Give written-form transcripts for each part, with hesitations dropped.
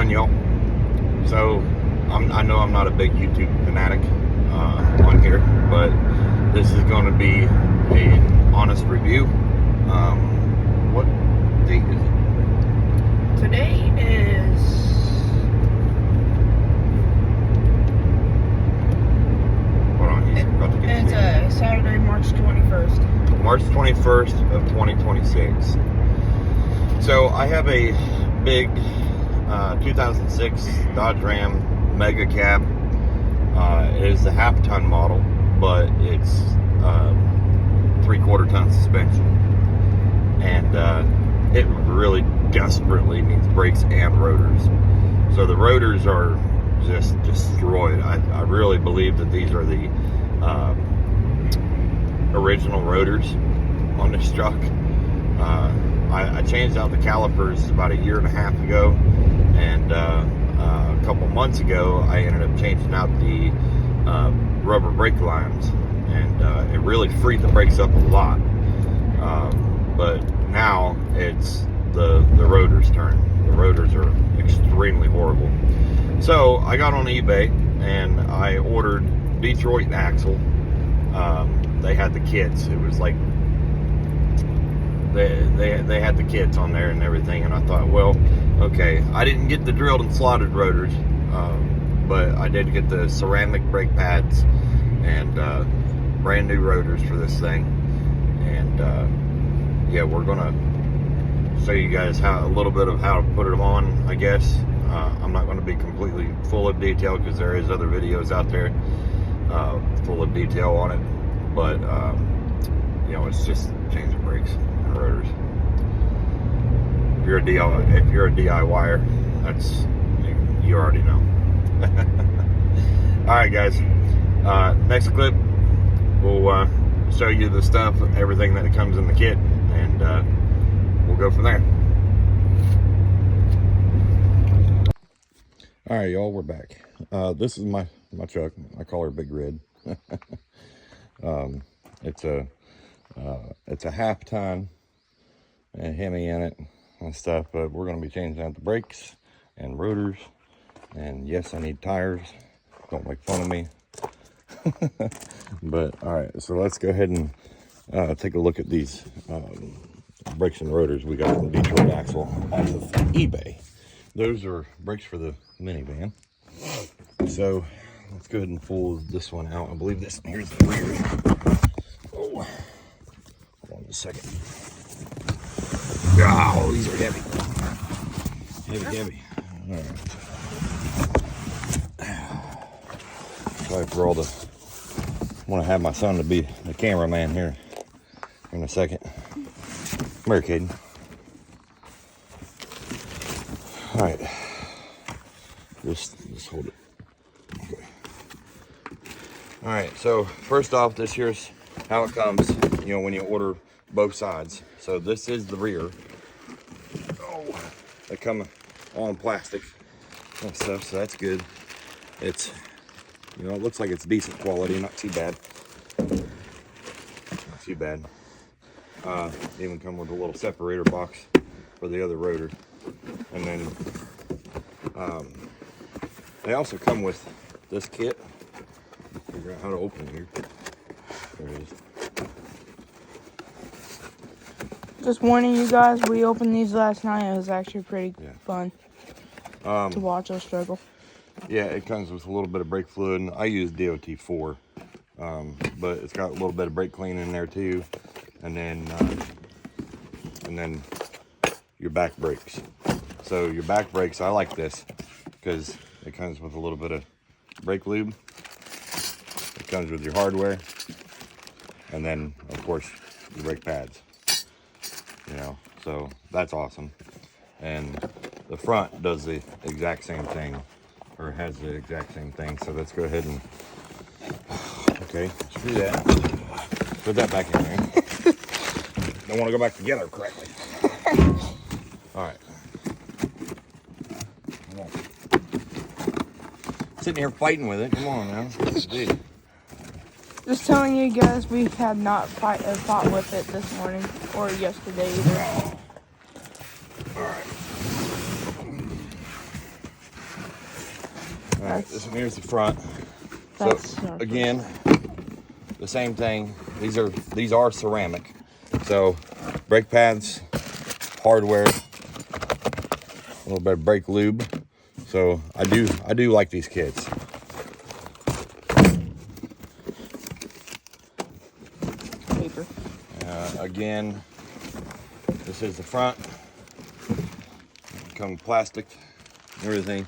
on, y'all? So I know I'm not a big YouTube fanatic on here, but this is going to be an honest review. What date is it? Today is it's Saturday, March 21st. March 21st of 2026. So I have a big 2006 Dodge Ram Mega Cab. It is the half-ton model, but it's 3/4 ton suspension, and it really desperately needs brakes and rotors. So the rotors are just destroyed. I really believe that these are the original rotors on this truck. I changed out the calipers about 1.5 years ago, and a couple months ago I ended up changing out the rubber brake lines, and it really freed the brakes up a lot. But now it's the rotor's turn. The rotors are extremely horrible. So I got on eBay and I ordered Detroit axle. They had the kits. It was like they had the kits on there and everything, and I thought, well, okay, I didn't get the drilled and slotted rotors, but I did get the ceramic brake pads and brand new rotors for this thing. And yeah, we're gonna show you guys a little bit of how to put them on, I guess. I'm not going to be completely full of detail because there is other videos out there full of detail on it, but you know, it's just changing brakes and rotors. If you're a DIYer, that's, you already know. All right, guys. Next clip, we'll show you the stuff, everything that comes in the kit, and we'll go from there. All right, y'all, we're back. This is my truck. I call her Big Red. It's a half-ton and Hemi in it and stuff, but we're going to be changing out the brakes and rotors. And yes, I need tires. Don't make fun of me. But all right, so let's go ahead and take a look at these brakes and rotors we got from Detroit Axle off of eBay. Those are brakes for the minivan. So let's go ahead and pull this one out. I believe this here's the rear. Oh, hold on a second. Oh, these are heavy. Heavy. All right. Sorry for all the. I want to have my son to be the cameraman here in a second. Come here, Caden. All right, just hold it. Okay. All right, so first off, this here's how it comes, you know, when you order both sides. So this is the rear. Oh, they come all in plastic and stuff, so that's good. It's, you know, it looks like it's decent quality, not too bad. Not too bad. Even come with a little separator box for the other rotor. And then they also come with this kit. Figure out how to open it here. There it is. Just warning you guys, we opened these last night. It was actually pretty fun to watch us struggle. Yeah, it comes with a little bit of brake fluid. I use DOT4, but it's got a little bit of brake clean in there too, and then your back brakes. So your back brakes, I like this because it comes with a little bit of brake lube. It comes with your hardware, and then of course your brake pads. You know, so that's awesome. And the front does the exact same thing, or has the exact same thing. So let's go ahead and screw that. Put that back in there. Don't want to go back together correctly. All right. Come on. Sitting here fighting with it. Come on now. Just telling you guys, we have not fought with it this morning or yesterday either. All right. Alright, this one here's the front. That's so again, the same thing. These are ceramic. So brake pads, hardware, a little bit of brake lube. So I do like these kits. Paper. Again, this is the front. Come plastic, everything.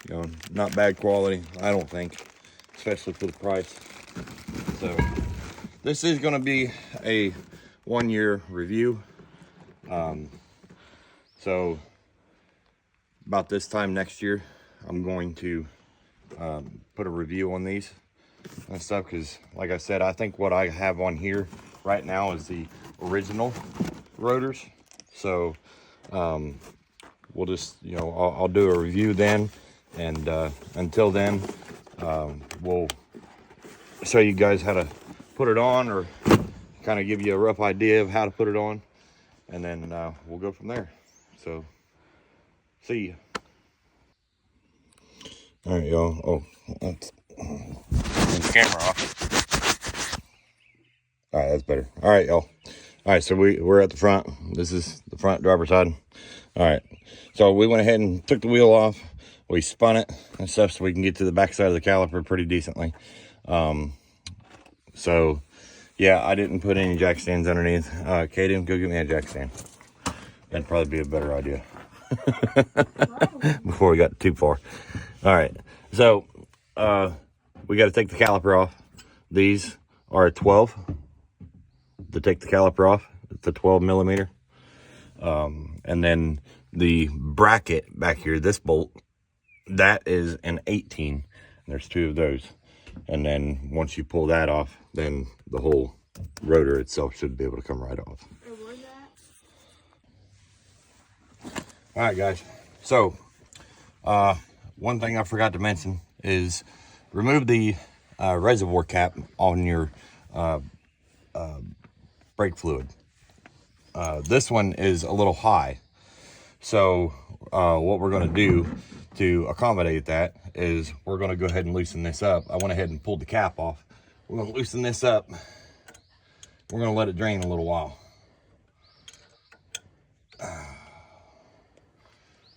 You know, not bad quality, I don't think, especially for the price. So this is going to be a 1-year review. So about this time next year, I'm going to put a review on these and stuff, because like I said, I think what I have on here right now is the original Rotors. So we'll just, you know, I'll do a review then, and until then, we'll show you guys how to put it on, or kind of give you a rough idea of how to put it on, and then we'll go from there. So see you. All right, y'all. Oh, let's turn the camera off. All right, that's better. All right, y'all. All right, so we're at the front. This is the front driver's side. All right, so we went ahead and took the wheel off. We spun it and stuff so we can get to the back side of the caliper pretty decently. So yeah, I didn't put any jack stands underneath. Kaden, go get me a jack stand. That'd probably be a better idea. Before we got too far. All right, so we got to take the caliper off. These are a 12 to take the caliper off. It's a 12 millimeter. And then the bracket back here, this bolt, that is an 18. There's 2 of those. And then once you pull that off, then the whole rotor itself should be able to come right off. All right, guys. So, one thing I forgot to mention is remove the reservoir cap on your brake fluid. This one is a little high. So, what we're going to do to accommodate that is we're going to go ahead and loosen this up. I went ahead and pulled the cap off. We're going to loosen this up. We're going to let it drain a little while.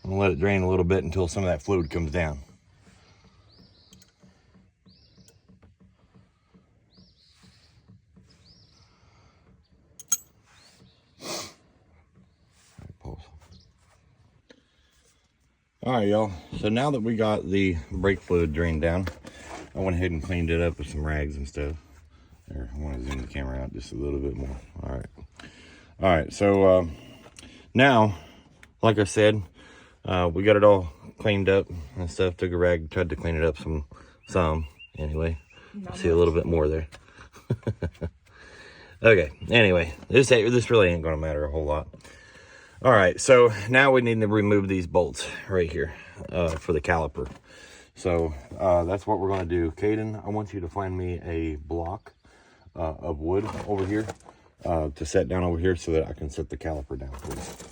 I'm gonna let it drain a little bit until some of that fluid comes down. All right, y'all. So now that we got the brake fluid drained down, I went ahead and cleaned it up with some rags and stuff. There, I want to zoom the camera out just a little bit more. All right. So now, like I said, we got it all cleaned up and stuff. Took a rag, tried to clean it up some anyway. See a little bit more there. Okay, anyway, this really ain't gonna matter a whole lot. All right, so now we need to remove these bolts right here for the caliper. So that's what we're gonna do. Kaden, I want you to find me a block of wood over here to set down over here so that I can set the caliper down, please.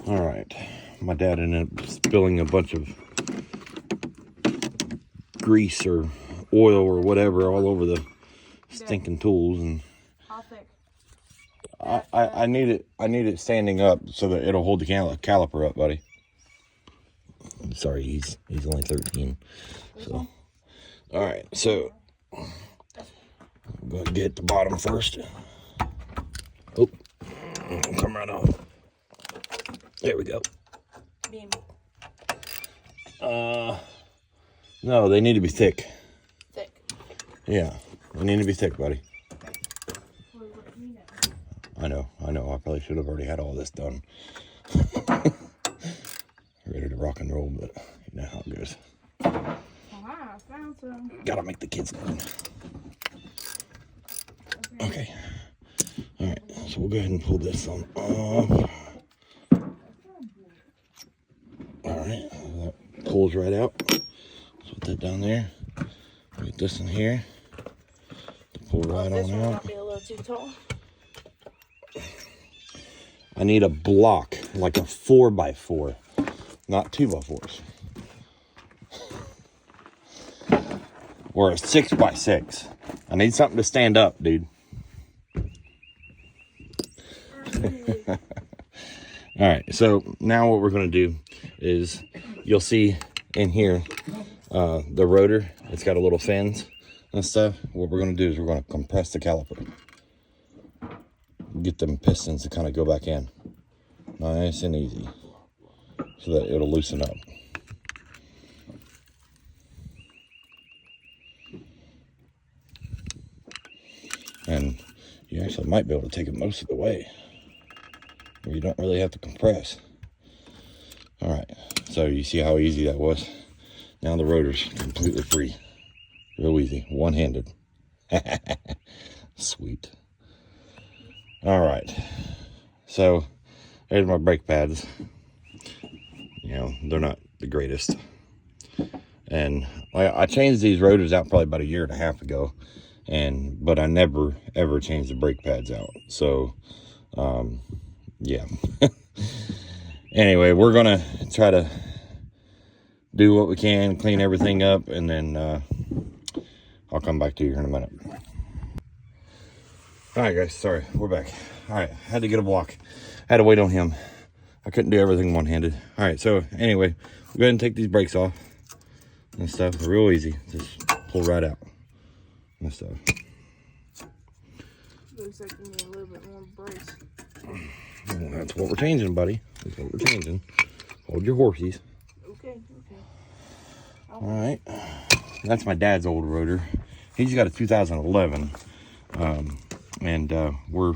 All right, my dad ended up spilling a bunch of grease or oil or whatever all over the stinking tools, and I need it standing up so that it'll hold the caliper up, buddy. Sorry, he's only 13. So, all right, so I'm gonna get the bottom first. Oh, come right off. There we go. No, they need to be thick. Thick. Yeah, they need to be thick, buddy. I know. I probably should have already had all this done. Ready to rock and roll, but you know how it goes. Wow, I found some. Gotta make the kids learn. Okay. All right, so we'll go ahead and pull this on off. All right, that pulls right out. Let's put that down there. Get this in here. Pull right on out. Might be a little too tall. I need a block, like a 4x4, not 2x4s. or a 6x6. I need something to stand up, dude. All right, so now what we're going to do is, you'll see in here the rotor. It's got a little fins and stuff. What we're going to do is we're going to compress the caliper, get them pistons to kind of go back in nice and easy so that it'll loosen up. And you actually might be able to take it most of the way where you don't really have to compress. All right, so you see how easy that was? Now the rotor's completely free. Real easy, one-handed. Sweet. All right, so there's my brake pads. You know, they're not the greatest. And I changed these rotors out probably about a year and a half ago, but I never ever changed the brake pads out. So yeah. Anyway, we're gonna try to do what we can, clean everything up, and then I'll come back to you here in a minute. All right, guys, sorry, we're back. All right, had to get a block. Had to wait on him. I couldn't do everything one-handed. All right, so anyway, we'll go ahead and take these brakes off and stuff. They're real easy. Just pull right out and stuff. Looks like you need a little bit more brace. Well, that's what we're changing, buddy. That's what we're changing. Hold your horsies. Okay. All right. That's my dad's old rotor. He's got a 2011, and we're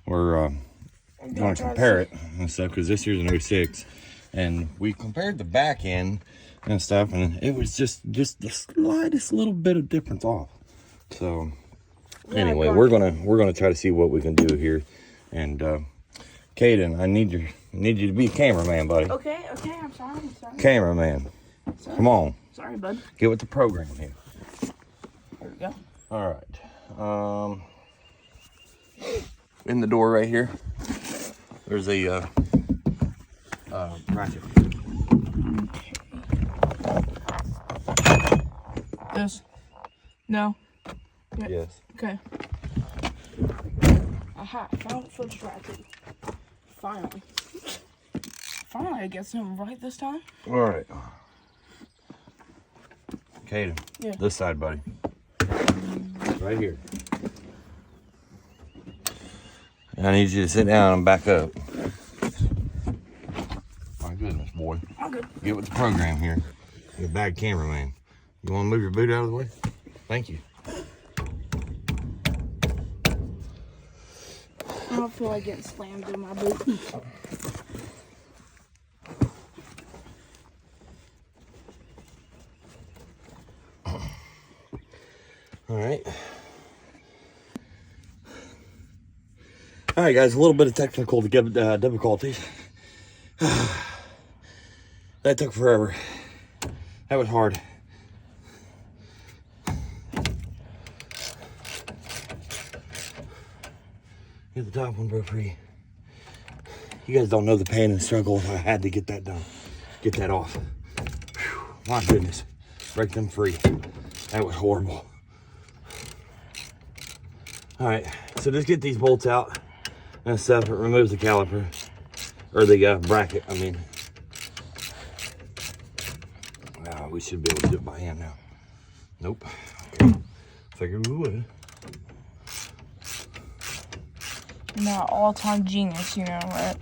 going to compare it and stuff because this year's an 06, and we compared the back end and stuff, and it was just the slightest little bit of difference off. So anyway, we're gonna try to see what we can do here. And Caden, I need you to be a cameraman, buddy. Okay, I'm sorry. Cameraman. Sorry. Come on. Sorry, bud. Get with the program here. There we go. All right. In the door right here, there's a ratchet. This? No. Yeah. Yes. Okay. Aha, found the first ratchet. Finally, I get something right this time. All right. Caden, yeah. This side, buddy. Right here. I need you to sit down and back up. My goodness, boy. I'm good. Get with the program here. You're a bad cameraman. You want to move your boot out of the way? Thank you. I don't feel like getting slammed in my boot. All right. All right, guys, a little bit of technical difficulties. That took forever. That was hard. Get the top one broke free. You guys don't know the pain and struggle I had to get that done. Get that off. Whew, my goodness. Break them free. That was horrible. All right, so just get these bolts out and stuff. It removes the caliper, or the bracket, I mean. We should be able to do it by hand now. Nope. Okay. Figured we would. Not all-time genius, you know, right?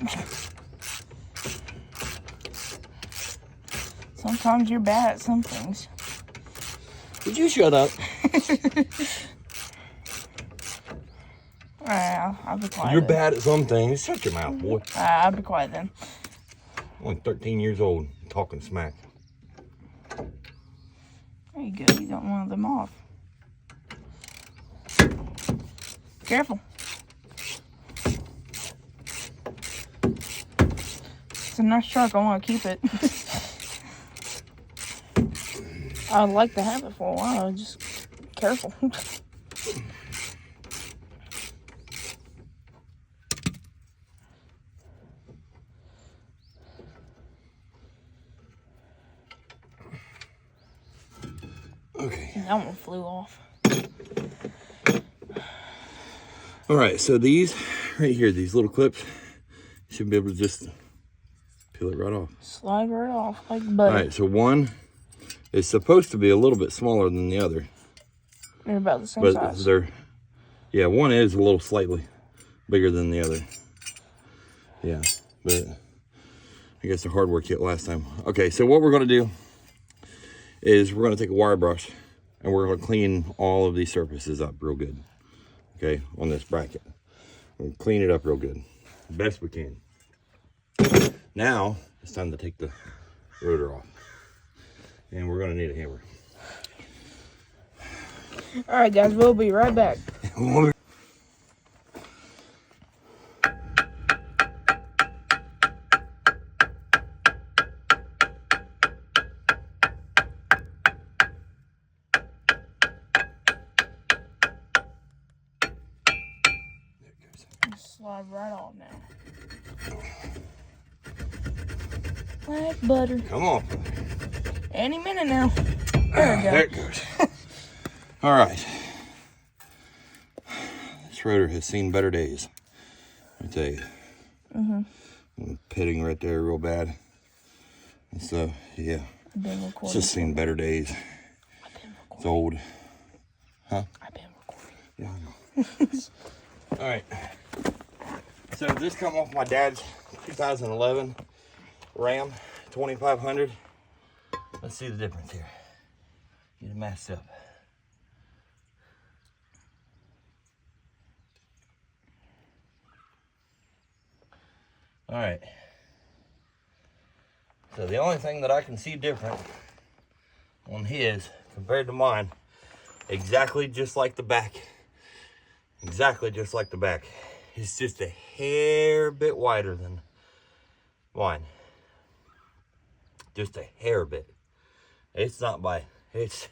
Sometimes you're bad at some things. Would you shut up? Alright, I'll be quiet. You're then. bad at some things. Shut your mouth, boy. I'll be quiet then. Only 13 years old, talking smack. There you go. You got one of them off. Careful. It's a nice truck. I want to keep it. I'd like to have it for a while. Just careful. Okay. That one flew off. All right, so these right here, these little clips, you should be able to just peel it right off. Slide right off like butter. All right, so one is supposed to be a little bit smaller than the other. They're about the same size. Yeah, one is a little slightly bigger than the other. Yeah, but I guess the hardware kit last time. Okay, so what we're gonna do is we're gonna take a wire brush and we're gonna clean all of these surfaces up real good. Okay, on this bracket. We'll clean it up real good, best we can. Now, it's time to take the rotor off. And we're gonna need a hammer. All right, guys, we'll be right back. Slide right off now. Like butter. Come on. Any minute now. There we go. There it goes. All right. This rotor has seen better days. I tell you. I'm pitting right there real bad. And so, yeah. I've been recording. It's just seen better days. It's old. Huh? I've been recording. Yeah, I know. All right. So this come off my dad's 2011 Ram 2500. Let's see the difference here. Get it masked up. All right. So the only thing that I can see different on his compared to mine, exactly just like the back. Exactly just like the back. It's just a hair bit wider than mine. Just a hair bit. It's not by, it's,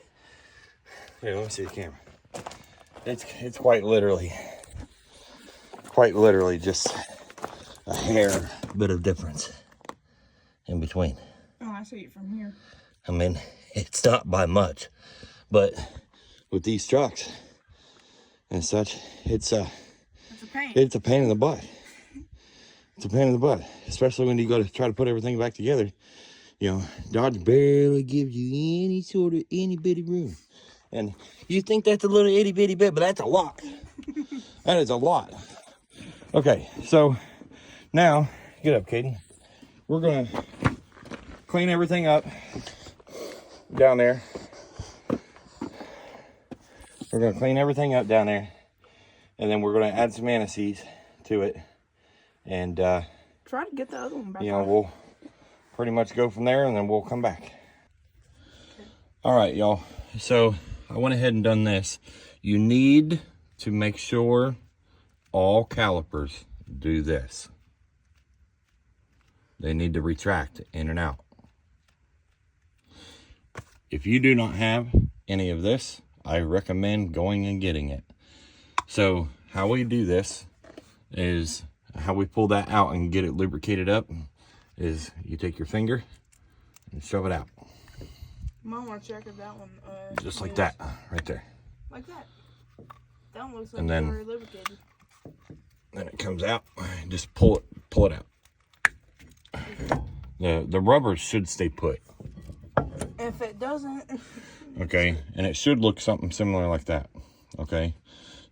here, let me see the camera. It's quite literally just a hair bit of difference in between. Oh, I see it from here. I mean, it's not by much, but with these trucks and such, it's a pain. It's a pain in the butt. It's a pain in the butt, especially when you go to try to put everything back together. You know, Dodge barely gives you any sort of itty bitty room. And you think that's a little itty bitty bit, but that's a lot. That is a lot. Okay, so now, get up, Caden. We're gonna clean everything up down there. We're gonna clean everything up down there. And then we're gonna add some anise to it. And try to get the other one back. You know, we'll pretty much go from there and then we'll come back. Okay. All right, y'all. So I went ahead and done this. You need to make sure all calipers do this. They need to retract in and out. If you do not have any of this, I recommend going and getting it. So how we do this is, how we pull that out and get it lubricated up is you take your finger and shove it out. Might want to check if that one just like that, right there. Like that. That one looks like and then, very lubricated. Then it comes out. Just pull it out. The rubber should stay put. If it doesn't. Okay, and it should look something similar like that. Okay,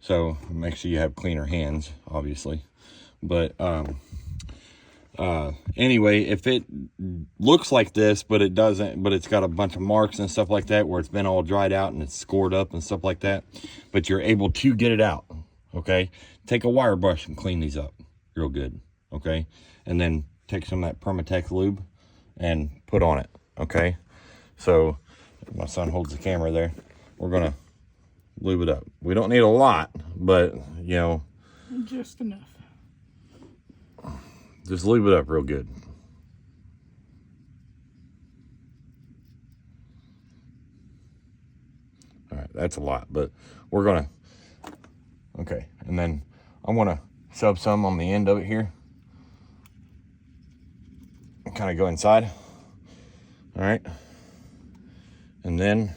so make sure you have cleaner hands, obviously. But anyway, if it looks like this, but it doesn't, but it's got a bunch of marks and stuff like that where it's been all dried out and it's scored up and stuff like that, but you're able to get it out, okay? Take a wire brush and clean these up real good, okay? And then take some of that Permatex lube and put on it, okay? So my son holds the camera there. We're gonna lube it up. We don't need a lot, but you know, just enough. Just lube it up real good. All right, that's a lot, but we're gonna, okay. And then I'm gonna shove some on the end of it here and kind of go inside. All right. And then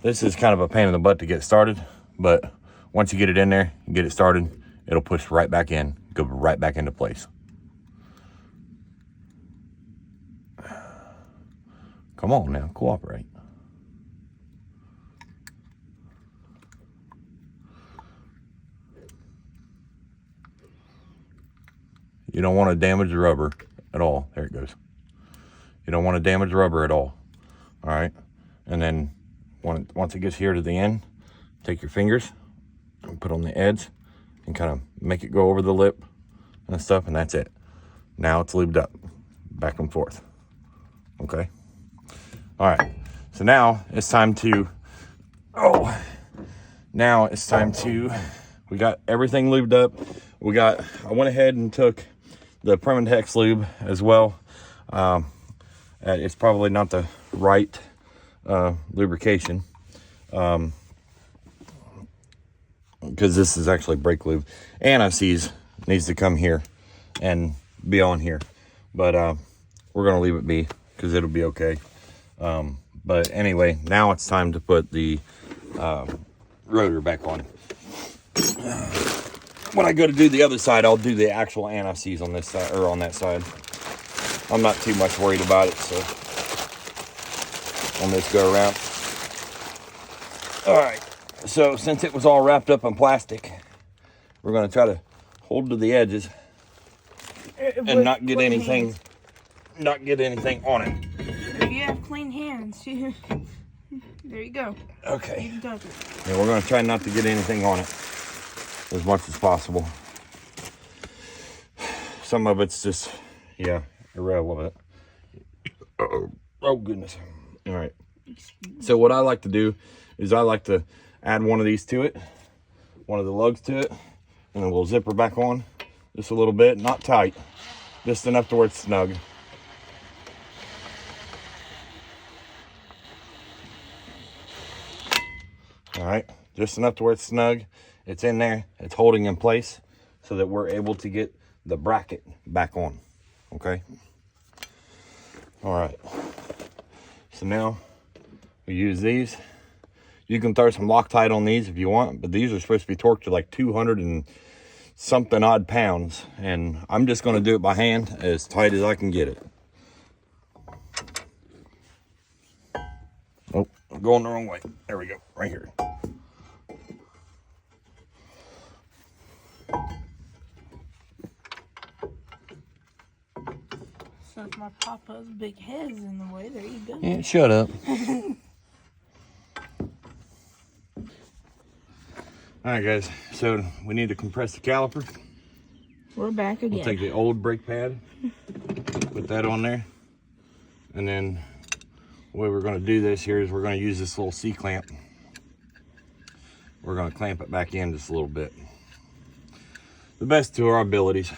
This is kind of a pain in the butt to get started, but once you get it in there and get it started, it'll push right back in, go right back into place. Come on now, cooperate. You don't want to damage the rubber at all. There it goes. You don't want to damage the rubber at all. All right. And then once it gets here to the end, take your fingers and put on the edge and kind of make it go over the lip and stuff, and that's it. Now it's lubed up, back and forth. Okay. All right. So now it's time to, we got everything lubed up. I went ahead and took the Permatex lube as well. It's probably not the right lubrication, because this is actually brake lube. Anti-seize needs to come here and be on here, but we're gonna leave it be because it'll be okay. But anyway, now it's time to put the rotor back on. When I go to do the other side, I'll do the actual anti-seize on this side, or on that side. I'm not too much worried about it, so on this go around. All right, so since it was all wrapped up in plastic, we're gonna try to hold to the edges and not get anything on it. If you have clean hands, there you go. Okay. You can touch it. Yeah, we're gonna try not to get anything on it as much as possible. Some of it's just, irrelevant. Oh goodness. All right. So what I like to do is I like to add one of these to it, one of the lugs to it, and then we'll zipper back on just a little bit, not tight, just enough to where it's snug. All right, just enough to where it's snug. It's in there, it's holding in place so that we're able to get the bracket back on, okay? All right, so now we use these. You can throw some Loctite on these if you want, but these are supposed to be torqued to like 200 and something odd pounds, and I'm just gonna do it by hand as tight as I can get it. Oh, I'm going the wrong way. There we go, right here. Since my papa's big head's in the way, there you go. Yeah, shut up. All right, guys, so we need to compress the caliper. We're back again. We'll take the old brake pad, put that on there, and then the way we're going to do this here is we're going to use this little C-clamp. We're going to clamp it back in just a little bit. The best to our abilities.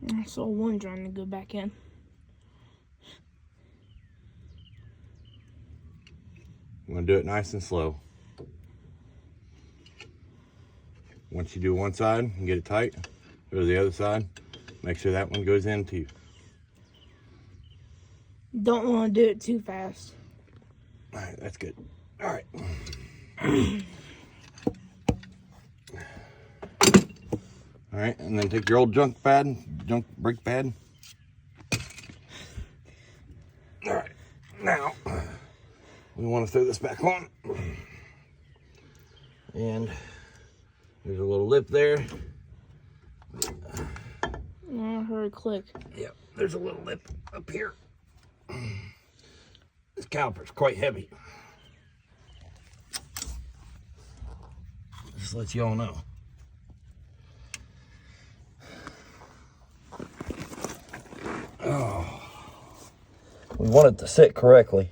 I saw one trying to go back in. I'm going to do it nice and slow. Once you do one side and get it tight, go to the other side. Make sure that one goes in too. Don't want to do it too fast. All right, that's good. All right. All right, and then take your old junk brake pad. All right, now we want to throw this back on. And there's a little lip there. I heard a click. Yep, there's a little lip up here. This caliper's quite heavy. Just to let you all know. Oh, we want it to sit correctly.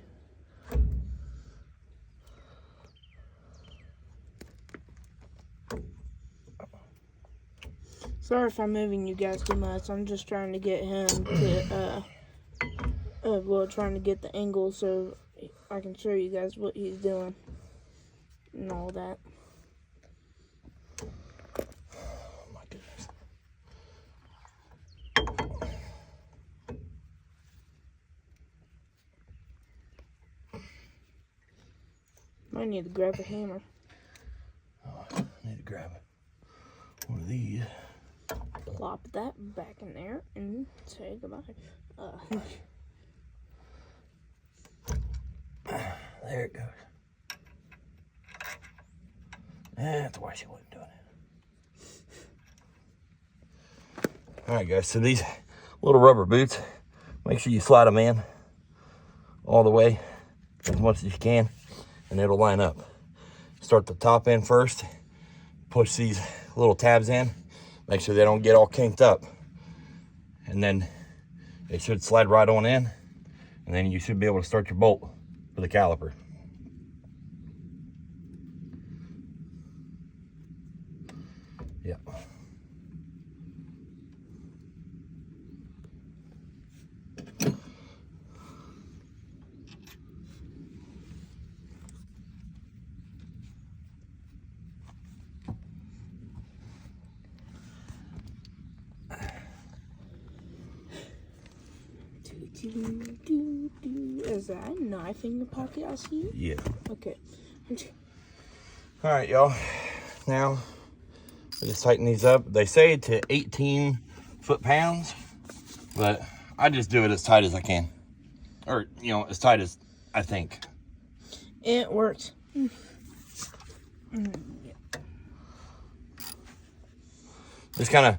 Sorry if I'm moving you guys too much. I'm just trying to get him to, trying to get the angle so I can show you guys what he's doing and all that. Oh my goodness. I need to grab a hammer. Oh, I need to grab one of these. Plop that back in there and say goodbye. There it goes. That's why she wasn't doing it. Alright guys, so these little rubber boots, make sure you slide them in all the way as much as you can and it'll line up. Start the top end first, push these little tabs in, make sure they don't get all kinked up. And then it should slide right on in and then you should be able to start your bolt for the caliper. Yep. Is that a knife in your pocket? I see. Yeah. Okay. All right, y'all. Now, we just tighten these up. They say to 18 foot-pounds, but I just do it as tight as I can. Or, you know, as tight as I think. It works. Just kind of,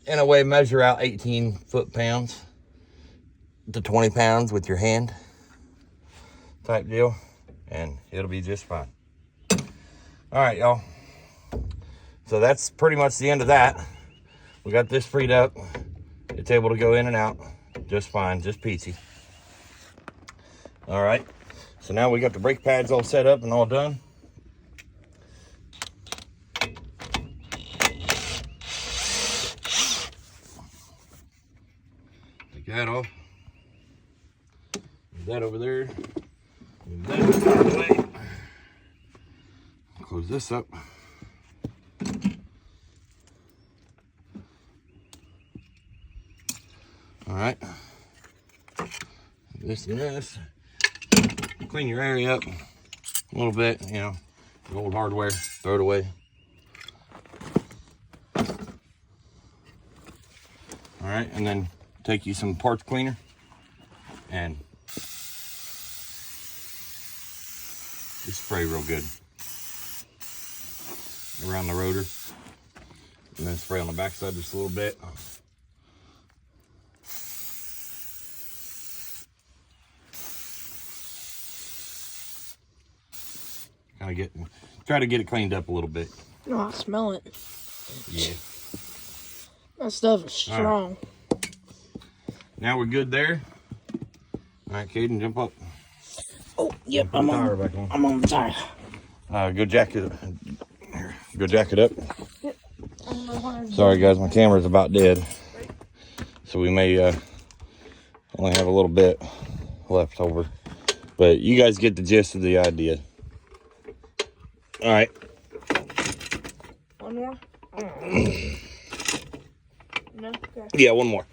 in a way, measure out 18 foot-pounds to 20 pounds with your hand type deal, and it'll be just fine. All right, y'all. So that's pretty much the end of that. We got this freed up. It's able to go in and out just fine, just peachy. All right, so now we got the brake pads all set up and all done. Take that off. Move that over there. Move that out of the way. Close this up. All right. This and this. Clean your area up a little bit, you know, the old hardware, throw it away. All right, and then take you some parts cleaner and just spray real good around the rotor, and then spray on the backside just a little bit. Kind of try to get it cleaned up a little bit. Oh, I smell it. Yeah. That stuff is strong. Right. Now we're good there. All right, Caden, jump up. Oh, yep, I'm on the tire. Go jack it. Go jack it up. Yep. Sorry, guys, my camera's about dead, so we may only have a little bit left over, but you guys get the gist of the idea. All right. One more? No? Okay. Yeah, one more.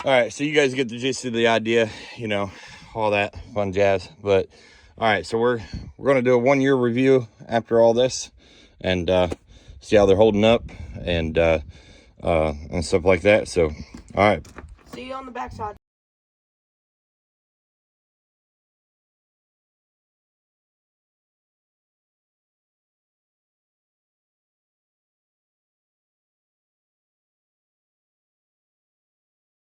All right, so you guys get the gist of the idea, you know, all that fun jazz. But all right, so we're gonna do a 1-year review after all this, and see how they're holding up, and stuff like that. So, all right. See you on the backside.